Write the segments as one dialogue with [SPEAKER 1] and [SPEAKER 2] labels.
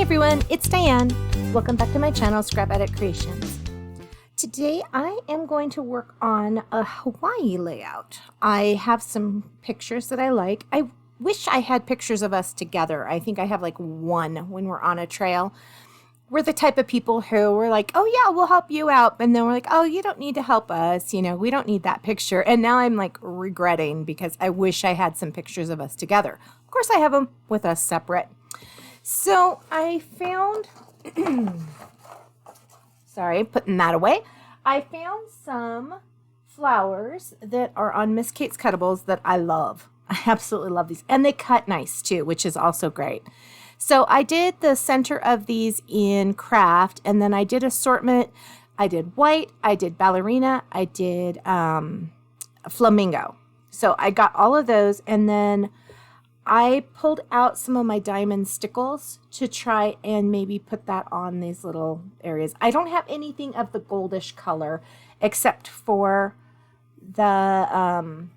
[SPEAKER 1] everyone, it's Diane. Welcome back to my channel, Scrap Edit Creations. Today I am going to work on a Hawaii layout. I have some pictures that I like. I wish I had pictures of us together. I think I have like one when we're on a trail. We're the type of people who were like, oh yeah, we'll help you out. And then we're like, oh, you don't need to help us. You know, we don't need that picture. And now I'm like regretting because I wish I had some pictures of us together. Of course I have them with us separate. So I found, sorry, putting that away. I found some flowers that are on Miss Kate's Cuttables that I love. I absolutely love these. And they cut nice too, which is also great. So I did the center of these in Kraft, and then I did assortment. I did white, I did Ballerina, I did Flamingo. So I got all of those, and then I pulled out some of my diamond Stickles to try and maybe put that on these little areas. I don't have anything of the goldish color except for the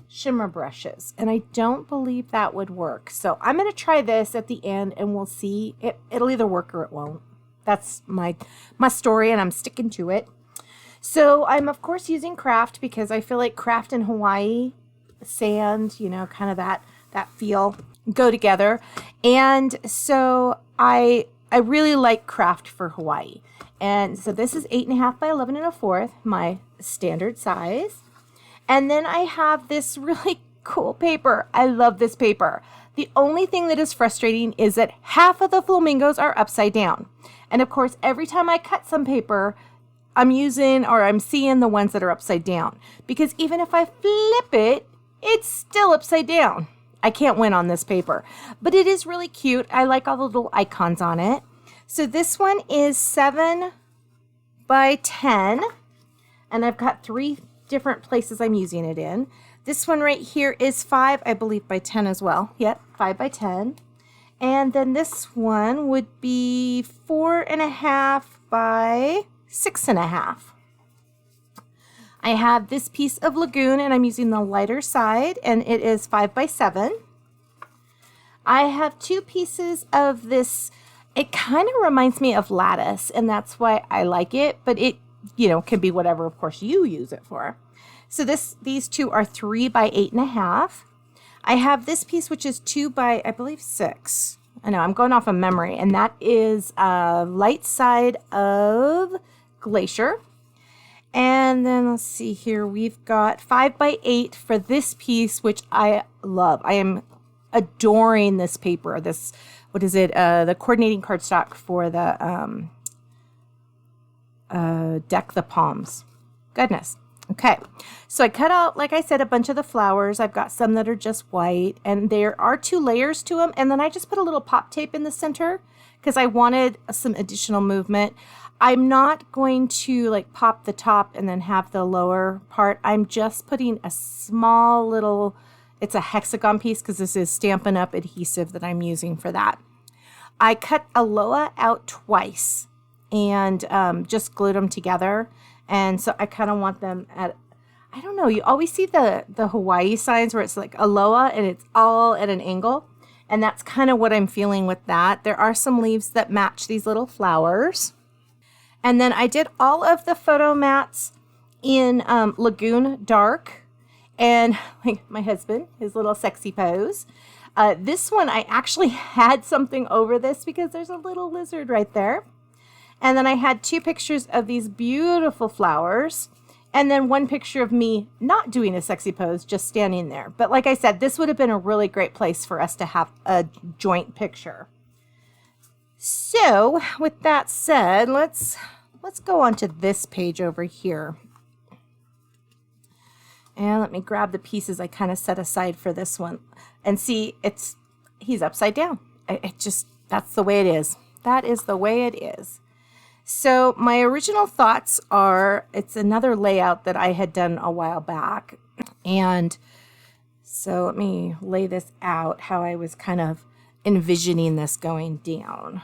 [SPEAKER 1] shimmer brushes, and I don't believe that would work. So I'm going to try this at the end and we'll see. It'll either work or it won't. That's my story, and I'm sticking to it. So I'm of course using Kraft because I feel like Kraft and Hawaii sand, you know, kind of that feel go together. And so I really like Kraft for Hawaii. And so this is 8.5 by 11 1/4, my standard size. And then I have this really cool paper. I love this paper. The only thing that is frustrating is that half of the flamingos are upside down. And of course, every time I cut some paper, I'm seeing the ones that are upside down. Because even if I flip it, it's still upside down. I can't win on this paper, but it is really cute. I like all the little icons on it. So this one is 7 by 10, and I've got 3 different places I'm using it in. This one right here is 5, I believe, by 10 as well. Yep, 5 by 10. And then this one would be 4.5 by 6.5. I have this piece of Lagoon, and I'm using the lighter side, and it is 5 by 7. I have 2 pieces of this. It kind of reminds me of lattice, and that's why I like it, but it, you know, can be whatever, of course, you use it for. So these 2 are 3 by 8.5. I have this piece, which is 2 by, I believe, 6. I know, I'm going off of memory, and that is light side of Glacier. And then let's see here, we've got 5 by 8 for this piece, which I love. I am adoring this paper. This, what is it? The coordinating cardstock for the Deck the Palms. Goodness. Okay. So I cut out, like I said, a bunch of the flowers. I've got some that are just white, and there are 2 layers to them. And then I just put a little pop tape in the center because I wanted some additional movement. I'm not going to like pop the top and then have the lower part. I'm just putting a small little, it's a hexagon piece because this is Stampin' Up! Adhesive that I'm using for that. I cut Aloha out twice and just glued them together. And so I kind of want them at, I don't know, you always see the Hawaii signs where it's like Aloha and it's all at an angle. And that's kind of what I'm feeling with that. There are some leaves that match these little flowers. And then I did all of the photo mats in Lagoon Dark, and like my husband, his little sexy pose. This one, I actually had something over this because there's a little lizard right there. And then I had 2 pictures of these beautiful flowers, and then 1 picture of me not doing a sexy pose, just standing there. But like I said, this would have been a really great place for us to have a joint picture. So with that said, let's go on to this page over here. And let me grab the pieces I kind of set aside for this one. And see, he's upside down. That's the way it is. That is the way it is. So my original thoughts are, it's another layout that I had done a while back. And so let me lay this out, how I was kind of envisioning this going down,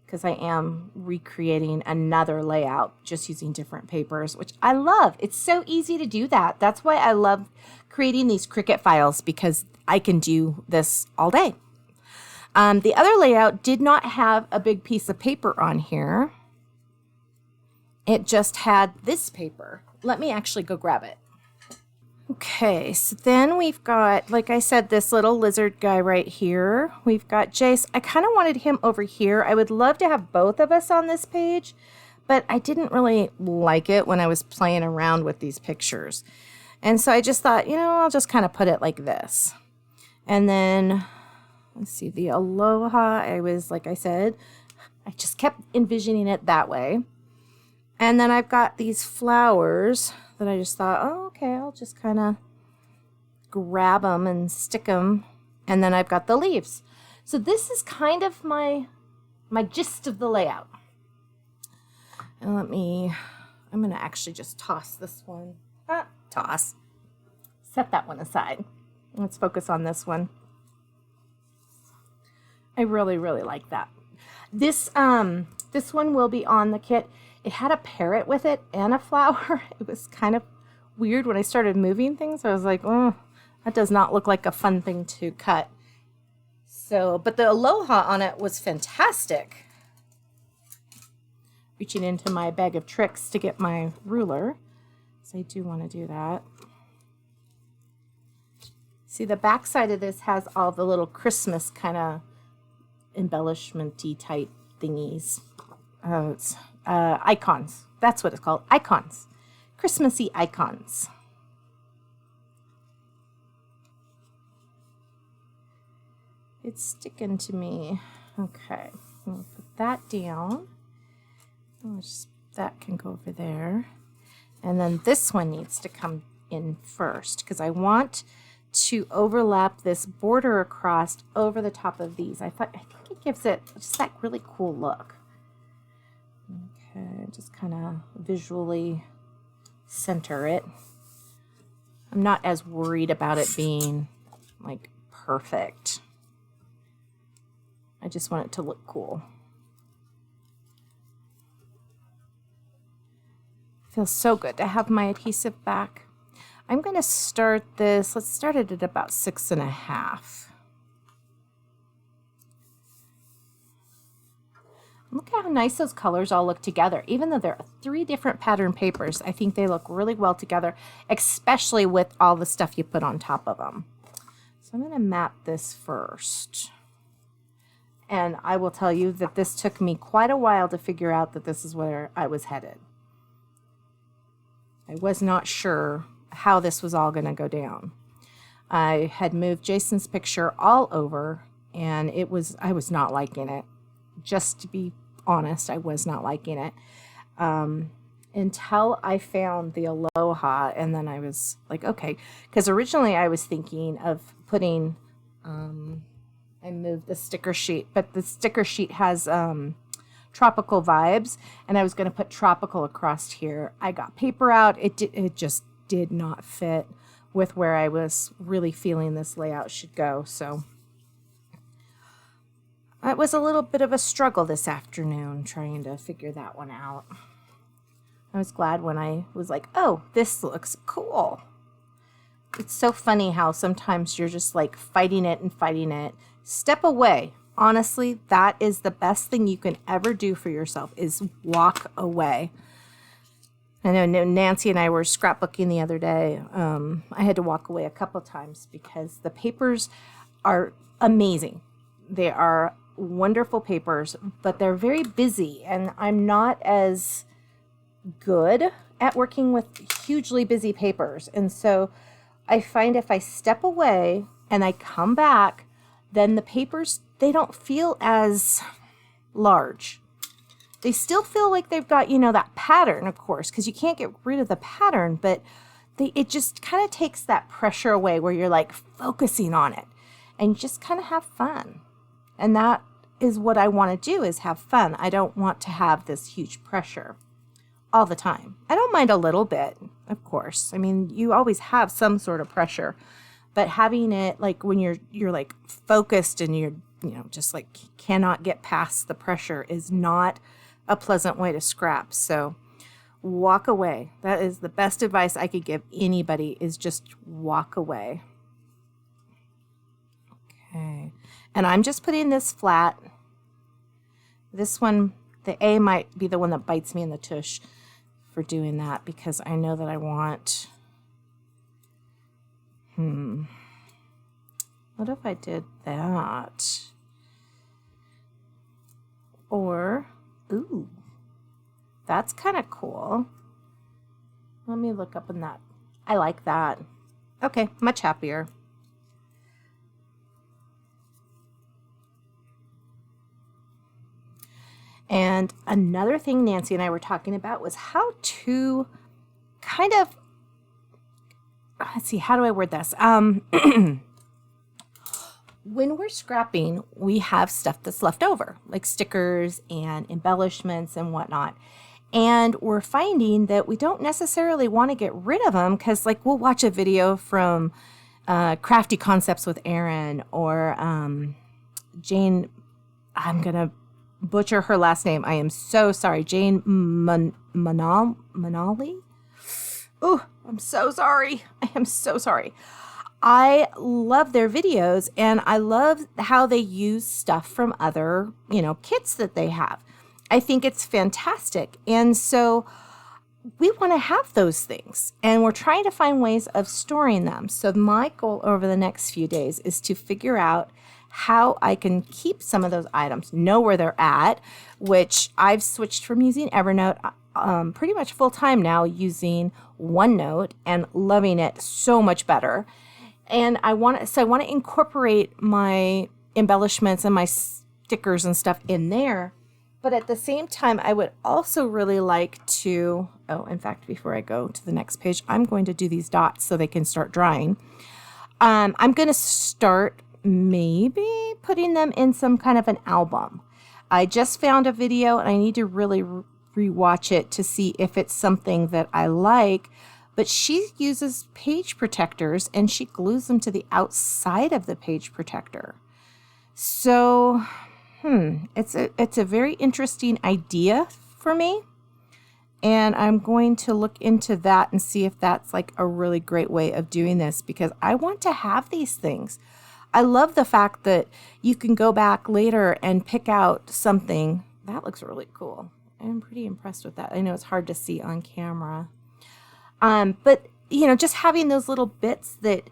[SPEAKER 1] because I am recreating another layout just using different papers, which I love. It's so easy to do that. That's why I love creating these Cricut files, because I can do this all day. The other layout did not have a big piece of paper on here. It just had this paper. Let me actually go grab it. Okay, so then we've got, like I said, this little lizard guy right here. We've got Jace. I kind of wanted him over here. I would love to have both of us on this page, but I didn't really like it when I was playing around with these pictures. And so I just thought, you know, I'll just kind of put it like this. And then, let's see, the Aloha, I was, like I said, I just kept envisioning it that way. And then I've got these flowers that I just thought, oh, okay, I'll just kind of grab them and stick them. And then I've got the leaves. So this is kind of my gist of the layout. And I'm going to actually just toss this one. Toss. Set that one aside. Let's focus on this one. I really, really like that. This one will be on the kit. It had a parrot with it and a flower. It was kind of weird when I started moving things. I was like, oh, that does not look like a fun thing to cut. So, but the Aloha on it was fantastic. Reaching into my bag of tricks to get my ruler. So I do want to do that. See, the back side of this has all the little Christmas kind of embellishment-y type thingies. It's icons. That's what it's called. Icons. Christmassy icons. It's sticking to me. Okay. I'm going to put that down. That can go over there. And then this one needs to come in first because I want to overlap this border across over the top of these. I think it gives it just that really cool look. Okay, just kind of visually center it. I'm not as worried about it being like perfect. I just want it to look cool. Feels so good to have my adhesive back. I'm going to start this. Let's start it at about 6.5. Look how nice those colors all look together. Even though there are 3 different pattern papers, I think they look really well together, especially with all the stuff you put on top of them. So I'm going to map this first. And I will tell you that this took me quite a while to figure out that this is where I was headed. I was not sure how this was all going to go down. I had moved Jason's picture all over, and I was not liking it. Just to be honest, I was not liking it. Until I found the Aloha, and then I was like, okay. Because originally I was thinking of putting, I moved the sticker sheet, but the sticker sheet has tropical vibes, and I was going to put tropical across here. I got paper out. It just did not fit with where I was really feeling this layout should go. So it was a little bit of a struggle this afternoon trying to figure that one out. I was glad when I was like, oh, this looks cool. It's so funny how sometimes you're just like fighting it and fighting it. Step away. Honestly, that is the best thing you can ever do for yourself is walk away. I know Nancy and I were scrapbooking the other day. I had to walk away a couple times because the papers are amazing. They are wonderful papers, but they're very busy, and I'm not as good at working with hugely busy papers. And so I find if I step away and I come back, then the papers, they don't feel as large. They still feel like they've got, that pattern, of course, because you can't get rid of the pattern, but it just kind of takes that pressure away where you're like focusing on it and just kind of have fun. And that is what I want to do, is have fun. I don't want to have this huge pressure all the time. I don't mind a little bit, of course. I mean, you always have some sort of pressure, but having it like when you're like focused and you're, just like cannot get past the pressure is not a pleasant way to scrap. So walk away. That is the best advice I could give anybody, is just walk away. Okay. And I'm just putting this flat. This one, the A might be the one that bites me in the tush for doing that, because I know that I want, what if I did that? Or, ooh, that's kind of cool. Let me look up in that. I like that. Okay, much happier. And another thing Nancy and I were talking about was how to kind of, let's see, how do I word this? When we're scrapping, we have stuff that's left over, like stickers and embellishments and whatnot. And we're finding that we don't necessarily want to get rid of them, because like we'll watch a video from Crafty Concepts with Erin, or Jane, I'm going to butcher her last name. I am so sorry. Jane Manali? Oh, I'm so sorry. I am so sorry. I love their videos, and I love how they use stuff from other, kits that they have. I think it's fantastic. And so we want to have those things, and we're trying to find ways of storing them. So my goal over the next few days is to figure out how I can keep some of those items, know where they're at, which I've switched from using Evernote pretty much full time now, using OneNote, and loving it so much better. And I want to incorporate my embellishments and my stickers and stuff in there. But at the same time, I would also really like to, in fact, before I go to the next page, I'm going to do these dots so they can start drying. I'm going to start maybe putting them in some kind of an album. I just found a video, and I need to really rewatch it to see if it's something that I like. But she uses page protectors, and she glues them to the outside of the page protector. So, it's a very interesting idea for me. And I'm going to look into that and see if that's like a really great way of doing this, because I want to have these things. I love the fact that you can go back later and pick out something. That looks really cool. I'm pretty impressed with that. I know it's hard to see on camera. But, just having those little bits that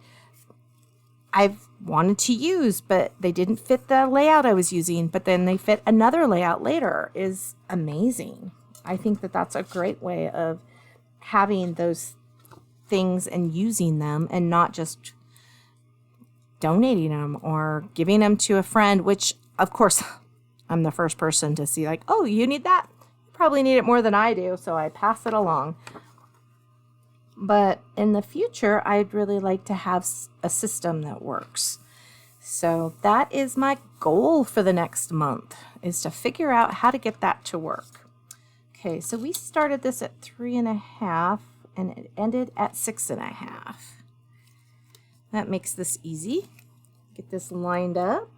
[SPEAKER 1] I've wanted to use, but they didn't fit the layout I was using, but then they fit another layout later, is amazing. I think that that's a great way of having those things and using them, and not just donating them or giving them to a friend, which, of course, I'm the first person to see like, oh, you need that? You probably need it more than I do, so I pass it along. But in the future, I'd really like to have a system that works. So that is my goal for the next month, is to figure out how to get that to work. Okay, so we started this at 3.5 and it ended at 6.5. That makes this easy. Get this lined up.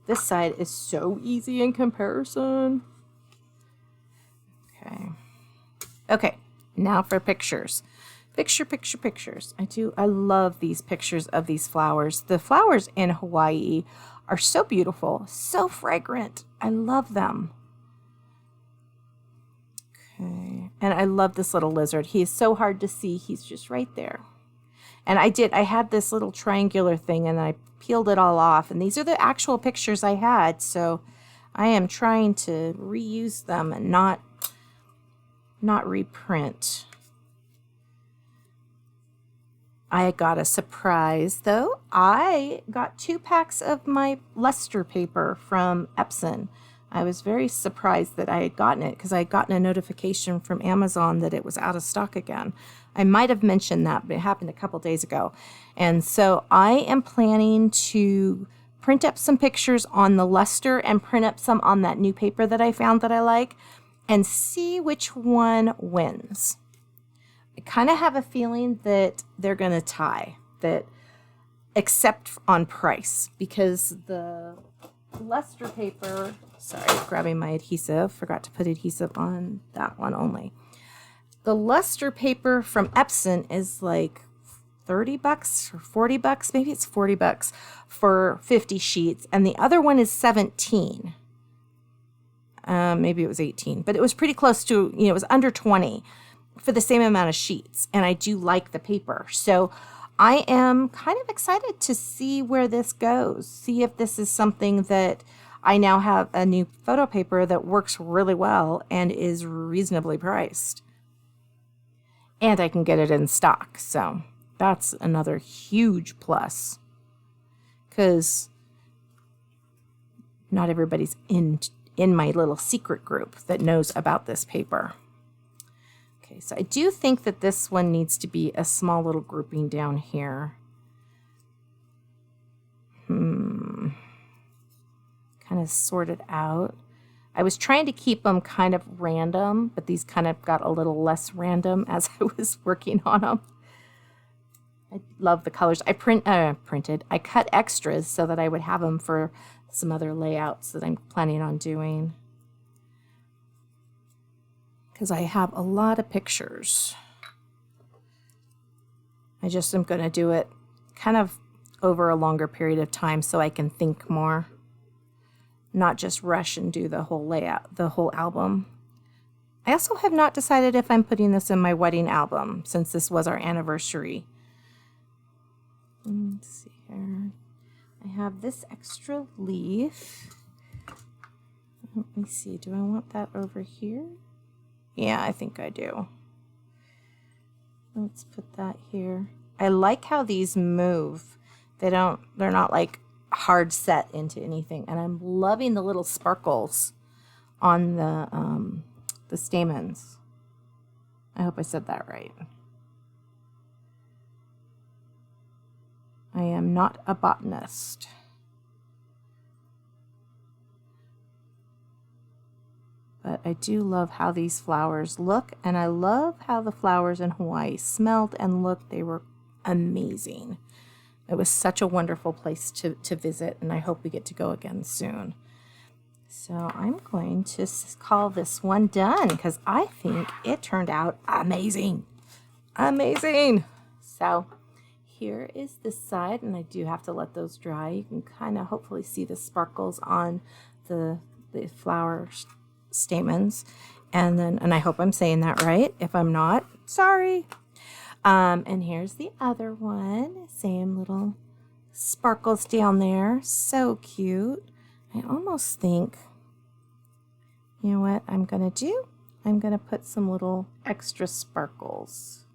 [SPEAKER 1] This side is so easy in comparison. Okay. Now for pictures. Pictures. I love these pictures of these flowers. The flowers in Hawaii are so beautiful, so fragrant. I love them. Okay. And I love this little lizard. He is so hard to see. He's just right there. And I had this little triangular thing, and I peeled it all off. And these are the actual pictures I had. So I am trying to reuse them and not reprint. I got a surprise though. I got 2 packs of my luster paper from Epson. I was very surprised that I had gotten it, because I had gotten a notification from Amazon that it was out of stock again. I might have mentioned that, but it happened a couple days ago. And so I am planning to print up some pictures on the luster and print up some on that new paper that I found that I like, and see which one wins. I kind of have a feeling that they're going to tie, that except on price, because the luster paper, sorry, grabbing my adhesive, forgot to put adhesive on that one only. The luster paper from Epson is like 30 bucks or 40 bucks. Maybe it's 40 bucks for 50 sheets. And the other one is 17. Maybe it was 18, but it was pretty close to, it was under 20 for the same amount of sheets. And I do like the paper. So I am kind of excited to see where this goes. See if this is something that I now have a new photo paper that works really well and is reasonably priced. And I can get it in stock. So that's another huge plus, because not everybody's in my little secret group that knows about this paper. Okay, so I do think that this one needs to be a small little grouping down here. Kind of sorted out. I was trying to keep them kind of random, but these kind of got a little less random as I was working on them. I love the colors. I cut extras so that I would have them for some other layouts that I'm planning on doing, because I have a lot of pictures. I just am going to do it kind of over a longer period of time so I can think more, not just rush and do the whole layout, the whole album. I also have not decided if I'm putting this in my wedding album, since this was our anniversary. Let's see here. I have this extra leaf. Let me see. Do I want that over here? Yeah, I think I do. Let's put that here. I like how these move. They're not like hard set into anything. And I'm loving the little sparkles on the stamens. I hope I said that right. I am not a botanist. But I do love how these flowers look, and I love how the flowers in Hawaii smelled and looked. They were amazing. It was such a wonderful place to visit, and I hope we get to go again soon. So I'm going to call this one done, because I think it turned out amazing. Amazing. So here is this side, and I do have to let those dry. You can kind of hopefully see the sparkles on the flower stamens. And I hope I'm saying that right. If I'm not, sorry. And here's the other one. Same little sparkles down there. So cute. I almost think, you know what I'm going to do? I'm going to put some little extra sparkles.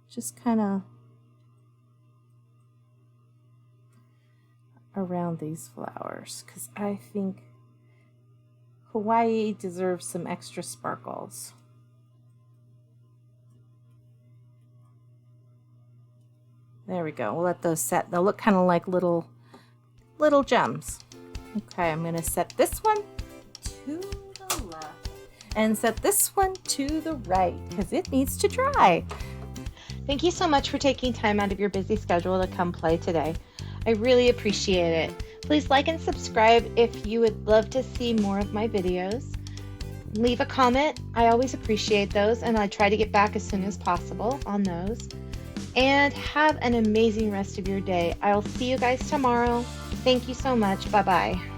[SPEAKER 1] Just kind of around these flowers, because I think Hawaii deserves some extra sparkles. There we go. We'll let those set. They'll look kind of like little gems. Okay, I'm going to set this one to the left and set this one to the right, because it needs to dry. Thank you so much for taking time out of your busy schedule to come play today. I really appreciate it. Please like and subscribe if you would love to see more of my videos. Leave a comment. I always appreciate those, and I try to get back as soon as possible on those. And have an amazing rest of your day. I'll see you guys tomorrow. Thank you so much. Bye-bye.